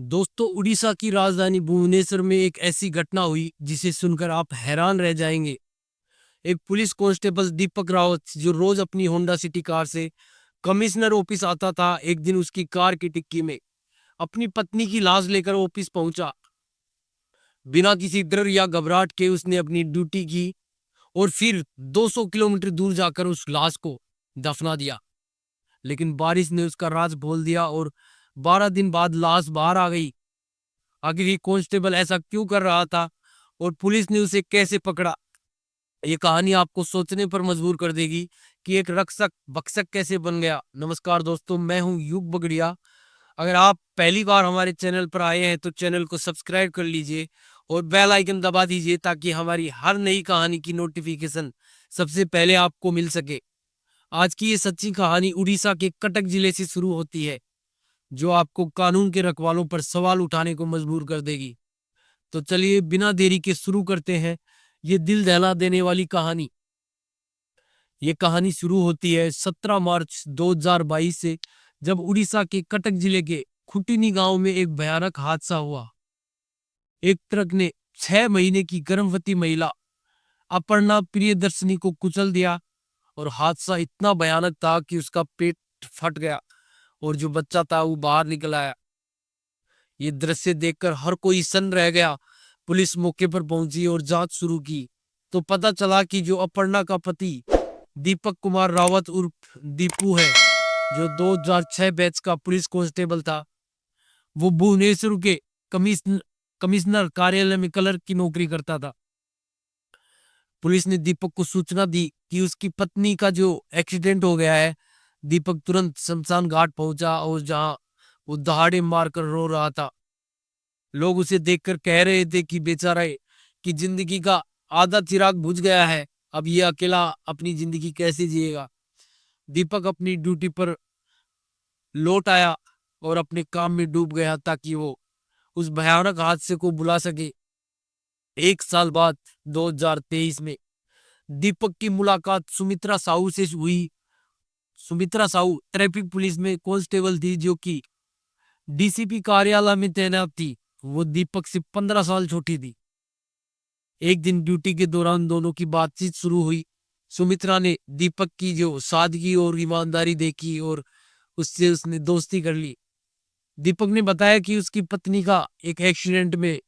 दोस्तों, उड़ीसा की राजधानी भुवनेश्वर में एक ऐसी घटना हुई जिसे सुनकर आप हैरान रह जाएंगे। एक पुलिस कांस्टेबल दीपक रावत जो रोज अपनी होंडा सिटी कार से कमिश्नर ऑफिस आता था, एक दिन उसकी कार की डिक्की में अपनी पत्नी की लाश लेकर ऑफिस पहुंचा। बिना किसी डर या घबराहट के उसने अपनी ड्यूटी की और फिर 200 किलोमीटर दूर जाकर उस लाश को दफना दिया। लेकिन बारिश ने उसका राज खोल दिया और 12 दिन बाद लाश बाहर आ गई। आखिर ये कांस्टेबल ऐसा क्यों कर रहा था और पुलिस ने उसे कैसे पकड़ा? ये कहानी आपको सोचने पर मजबूर कर देगी कि एक रक्षक बक्सक कैसे बन गया। नमस्कार दोस्तों, मैं हूं युग बगड़िया। अगर आप पहली बार हमारे चैनल पर आए हैं तो चैनल को सब्सक्राइब कर लीजिए और बेल आइकन दबा दीजिए ताकि हमारी हर नई कहानी की नोटिफिकेशन सबसे पहले आपको मिल सके। आज की ये सच्ची कहानी उड़ीसा के कटक जिले से शुरू होती है, जो आपको कानून के रखवालों पर सवाल उठाने को मजबूर कर देगी। तो चलिए बिना देरी के शुरू करते हैं ये दिल दहला देने वाली कहानी। ये कहानी शुरू होती है 17 मार्च 2022 से, जब उड़ीसा के कटक जिले के खुटिनी गांव में एक भयानक हादसा हुआ। एक ट्रक ने 6 महीने की गर्भवती महिला अपर्णा प्रियदर्शनी को कुचल दिया और हादसा इतना भयानक था कि उसका पेट फट गया और जो बच्चा था वो बाहर निकल आया। ये दृश्य देखकर हर कोई सन्न रह गया। पुलिस मौके पर पहुंची और जांच शुरू की तो पता चला कि जो अपर्णा का पति दीपक कुमार रावत उर्फ दीपू है, जो 2006 बैच का पुलिस कांस्टेबल था, वो भुवनेश्वर के कमिश्नर कमिश्नर कार्यालय में क्लर्क की नौकरी करता था। पुलिस ने दीपक को सूचना दी कि उसकी पत्नी का जो एक्सीडेंट हो गया है। दीपक तुरंत शमशान घाट पहुंचा और जहां वो दहाड़े मारकर रो रहा था। लोग उसे देखकर कह रहे थे कि बेचारा की जिंदगी का आधा चिराग बुझ गया है, अब ये अकेला अपनी जिंदगी कैसे जिएगा। दीपक अपनी ड्यूटी पर लौट आया और अपने काम में डूब गया ताकि वो उस भयानक हादसे को बुला सके। एक साल बाद 2023 में दीपक की मुलाकात सुमित्रा साहू से हुई। सुमित्रा साहू ट्रैफिक पुलिस में कांस्टेबल थी, जो कि डीसीपी कार्यालय में तैनात थी। वो दीपक से 15 साल छोटी थी। एक दिन ड्यूटी के दौरान दोनों की बातचीत शुरू हुई। सुमित्रा ने दीपक की जो सादगी और ईमानदारी देखी और उससे उसने दोस्ती कर ली। दीपक ने बताया कि उसकी पत्नी का एक एक्सीडेंट में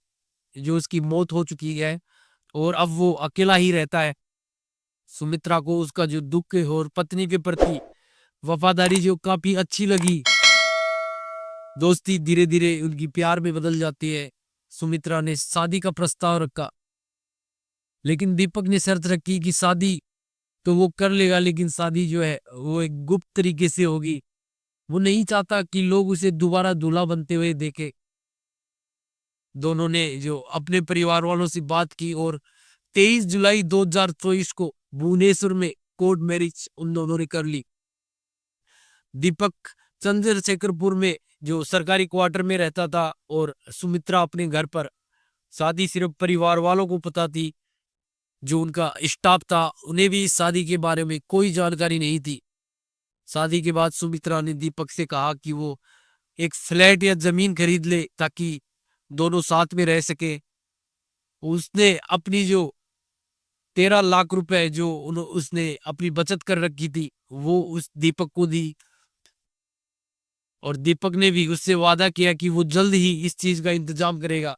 जो उसकी मौत हो चुकी है और अब वो अकेला ही रहता है। सुमित्रा को उसका जो दुख है और पत्नी के प्रति वफादारी जो काफी अच्छी लगी। दोस्ती धीरे धीरे उनकी प्यार में बदल जाती है। सुमित्रा ने शादी का प्रस्ताव रखा, लेकिन दीपक ने शर्त रखी कि शादी तो वो कर लेगा, लेकिन शादी जो है वो एक गुप्त तरीके से होगी। वो नहीं चाहता कि लोग उसे दोबारा दूल्हा बनते हुए देखे। दोनों ने जो अपने परिवार वालों से बात की और 23 जुलाई 2024 को भुवनेश्वर में कोर्ट मैरिज उन दोनों ने कर ली। दीपक चंद्रशेखरपुर में जो सरकारी क्वार्टर में रहता था और सुमित्रा अपने घर पर। शादी सिर्फ परिवार वालों को पता थी। जो उनका स्टाफ था उन्हें भी इस शादी के बारे में कोई जानकारी नहीं थी। शादी के बाद सुमित्रा ने दीपक से कहा कि वो एक फ्लैट या जमीन खरीद ले ताकि दोनों साथ में रह सके। उसने अपनी जो 13 लाख रुपए जो उसने अपनी बचत कर रखी थी वो उस दीपक को दी और दीपक ने भी उससे वादा किया कि वो जल्द ही इस चीज का इंतजाम करेगा।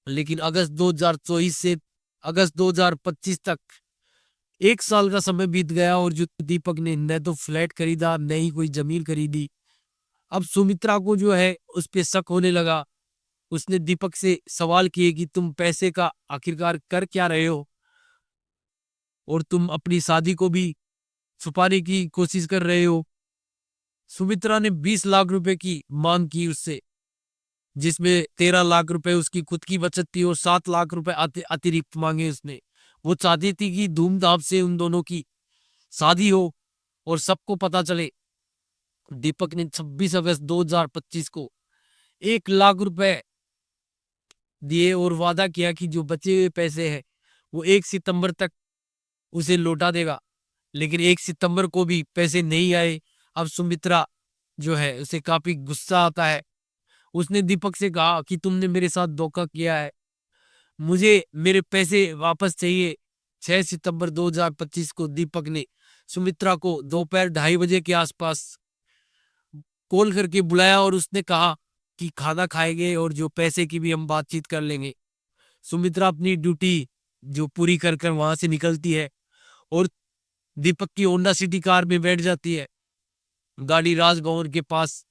लेकिन अगस्त 2024 से अगस्त 2025 तक 1 साल का समय बीत गया और जो दीपक ने न तो फ्लैट खरीदा न ही कोई जमीन खरीदी। अब सुमित्रा को जो है उस पे शक होने लगा। उसने दीपक से सवाल किए कि तुम पैसे का आखिरकार कर क्या रहे हो और तुम अपनी शादी को भी छुपाने की कोशिश कर रहे हो। सुमित्रा ने 20 लाख रुपए की मांग की उससे, जिसमें 13 लाख रुपए उसकी खुद की बचत थी और 7 लाख रुपए अतिरिक्त मांगे उसने। वो चाहती थी कि धूमधाम से उन दोनों की शादी हो और सबको पता चले। दीपक ने 26 अगस्त 2025 को 1 लाख रुपए दिए और वादा किया कि जो बचे हुए पैसे हैं वो 1 सितंबर तक उसे लौटा देगा। लेकिन 1 सितंबर को भी पैसे नहीं आए। अब सुमित्रा जो है उसे काफी गुस्सा आता है उसने दीपक से कहा कि तुमने मेरे साथ धोखा किया है, मुझे मेरे पैसे वापस चाहिए। 6 सितंबर 2025 को दीपक ने सुमित्रा को दोपहर 2:30 बजे के आसपास कॉल करके बुलाया और उसने कहा कि खाना खाएंगे और जो पैसे की भी हम बातचीत कर लेंगे। सुमित्रा अपनी ड्यूटी जो पूरी कर कर वहां से निकलती है और दीपक की होंडा सिटी कार में बैठ जाती है। गाड़ी राजभवन के पास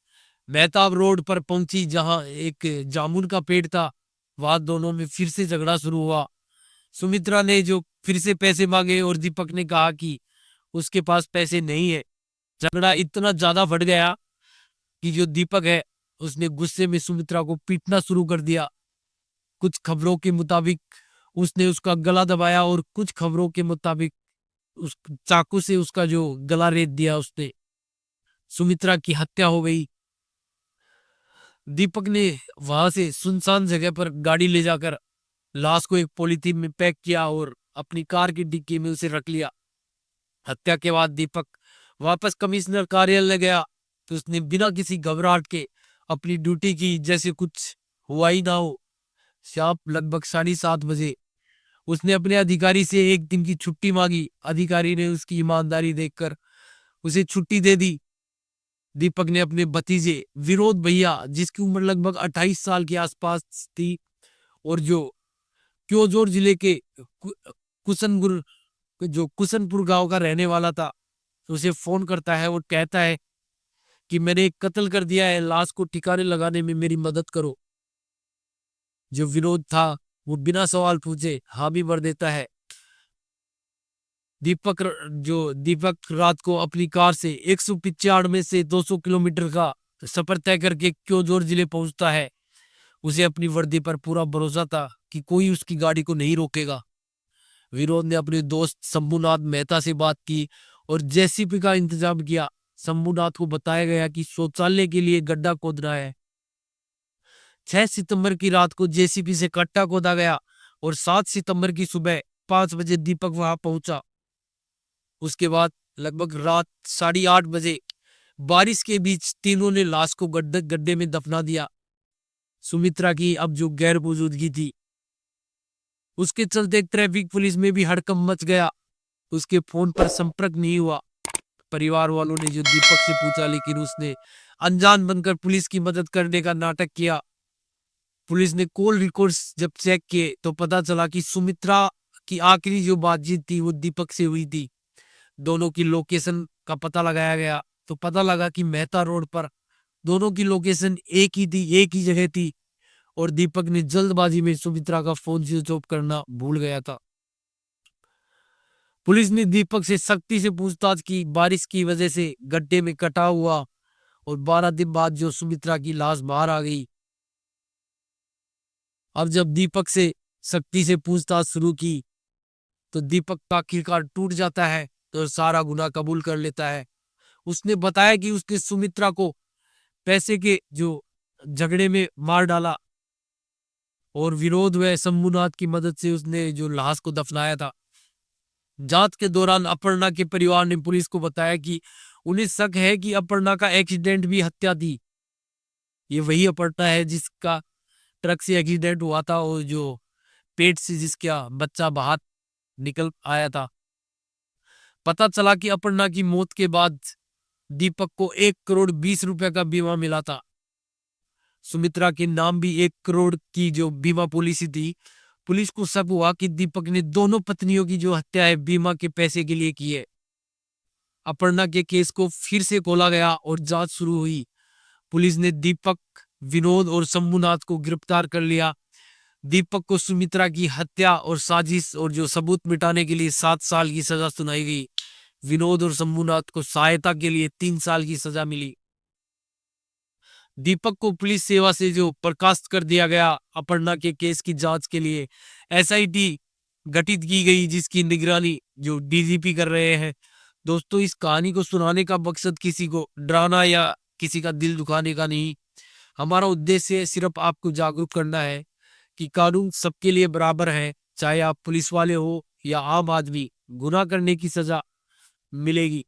मेहताब रोड पर पहुंची, जहां एक जामुन का पेड़ था। वहां दोनों में फिर से झगड़ा शुरू हुआ। सुमित्रा ने जो फिर से पैसे मांगे और दीपक ने कहा कि उसके पास पैसे नहीं है। झगड़ा इतना ज्यादा बढ़ गया कि जो दीपक है उसने गुस्से में सुमित्रा को पीटना शुरू कर दिया। कुछ खबरों के मुताबिक उसने उसका गला दबाया और कुछ खबरों के मुताबिक उस चाकू से उसका जो गला रेत दिया। उसने सुमित्रा की हत्या हो गई। दीपक ने वहां से सुनसान जगह पर गाड़ी ले जाकर लाश को एक पॉलीथीन में पैक किया और अपनी कार की डिक्की में उसे रख लिया। हत्या के बाद दीपक वापस कमिश्नर कार्यालय गया तो उसने बिना किसी घबराहट के अपनी ड्यूटी की, जैसे कुछ हुआ ही ना हो। शाम लगभग 7:30 बजे उसने अपने अधिकारी से एक दिन की छुट्टी मांगी। अधिकारी ने उसकी ईमानदारी देखकर उसे छुट्टी दे दी। दीपक ने अपने भतीजे विनोद भैया, जिसकी उम्र लगभग 28 साल के आसपास थी और जो क्योंझार जिले के कुसनपुर जो कुसनपुर गांव का रहने वाला था, उसे फोन करता है और कहता है कि मैंने एक कत्ल कर दिया है, लाश को ठिकाने लगाने में मेरी मदद करो। जो विनोद था वो बिना सवाल पूछे हामी भर देता है। दीपक रात को अपनी कार से 195 में से 200 किलोमीटर का सफर तय करके क्योंझार जिले पहुंचता है। उसे अपनी वर्दी पर पूरा भरोसा था कि कोई उसकी गाड़ी को नहीं रोकेगा। विनोद ने अपने दोस्त शंभुनाथ मेहता से बात की और जेसीबी का इंतजाम किया। शंभुनाथ को बताया गया कि शौचालय के लिए गड्ढा खोदना है। 6 सितंबर की रात को जेसीबी से गड्ढा खोदा गया और 7 सितंबर की सुबह 5 बजे दीपक वहां पहुंचा। उसके बाद लगभग रात 8:30 बजे बारिश के बीच तीनों ने लाश को गड्ढे में दफना दिया। सुमित्रा की अब जो गैर मौजूदगी थी, उसके चलते ट्रैफिक पुलिस में भी हड़कंप मच गया। उसके फोन पर संपर्क नहीं हुआ। परिवार वालों ने जो दीपक से पूछा, लेकिन उसने अनजान बनकर पुलिस की मदद करने का नाटक किया। पुलिस ने कॉल रिकॉर्ड्स जब चेक किए तो पता चला कि सुमित्रा की आखिरी जो बातचीत थी वो दीपक से हुई थी। दोनों की लोकेशन का पता लगाया गया तो पता लगा कि मेहता रोड पर दोनों की लोकेशन एक ही थी, एक ही जगह थी और दीपक ने जल्दबाजी में सुमित्रा का फोन स्विच ऑफ करना भूल गया था। पुलिस ने दीपक से सख्ती से पूछताछ की। बारिश की वजह से गड्ढे में कटा हुआ और 12 दिन बाद जो सुमित्रा की लाश बाहर आ गई। अब जब दीपक से सख्ती से पूछताछ शुरू की तो दीपक आखिरकार टूट जाता है तो सारा गुनाह कबूल कर लेता है। उसने बताया कि उसने सुमित्रा को पैसे के जो झगड़े में मार डाला और विरोध व शंभुनाथ की मदद से उसने जो लाश को दफनाया था। जांच के दौरान अपर्णा के परिवार ने पुलिस को बताया कि उन्हें शक है कि अपर्णा का एक्सीडेंट भी हत्या थी। ये वही अपर्णा है जिसका ट्रक से एक्सीडेंट हुआ था और जो पेट से जिसका बच्चा बाहर निकल आया था। पता चला कि अपर्णा की मौत के बाद दीपक को 1,20,20,000 का बीमा मिला था। सुमित्रा के नाम भी 1 करोड़ की जो बीमा पॉलिसी थी। पुलिस को शक हुआ कि दीपक ने दोनों पत्नियों की जो हत्या है बीमा के पैसे के लिए की है। अपर्णा के केस को फिर से खोला गया और जांच शुरू हुई। पुलिस ने दीपक, विनोद और शंभुनाथ को गिरफ्तार कर लिया। दीपक को सुमित्रा की हत्या और साजिश और जो सबूत मिटाने के लिए 7 साल की सजा सुनाई गई। विनोद और शंभुनाथ को सहायता के लिए 3 साल की सजा मिली। दीपक को पुलिस सेवा से जो बर्खास्त कर दिया गया। अपर्णा के केस की जांच के लिए एसआईटी गठित की गई, जिसकी निगरानी जो डीजीपी कर रहे हैं। दोस्तों, इस कहानी को सुनाने का मकसद किसी को डराना या किसी का दिल दुखाने का नहीं। हमारा उद्देश्य सिर्फ आपको जागरूक करना है कि कानून सबके लिए बराबर है। चाहे आप पुलिस वाले हो या आम आदमी, गुनाह करने की सजा मिलेगी।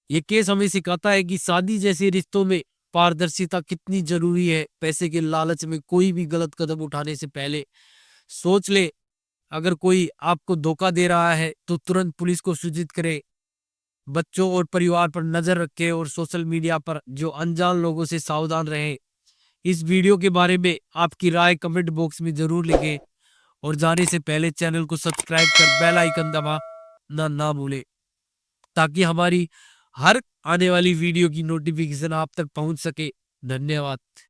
ये केस हमें सिखाता है कि शादी जैसे रिश्तों में पारदर्शिता कितनी जरूरी है। पैसे के लालच में कोई भी गलत कदम उठाने से पहले सोच ले। अगर कोई आपको धोखा दे रहा है तो तुरंत पुलिस को सूचित करें। बच्चों और परिवार पर नजर रखें और सोशल मीडिया पर जो अनजान लोगों से सावधान रहें। इस वीडियो के बारे में आपकी राय कमेंट बॉक्स में जरूर लिखें और जाने से पहले चैनल को सब्सक्राइब कर बेल आइकन दबाना ना भूलें, ताकि हमारी हर आने वाली वीडियो की नोटिफिकेशन आप तक पहुंच सके। धन्यवाद।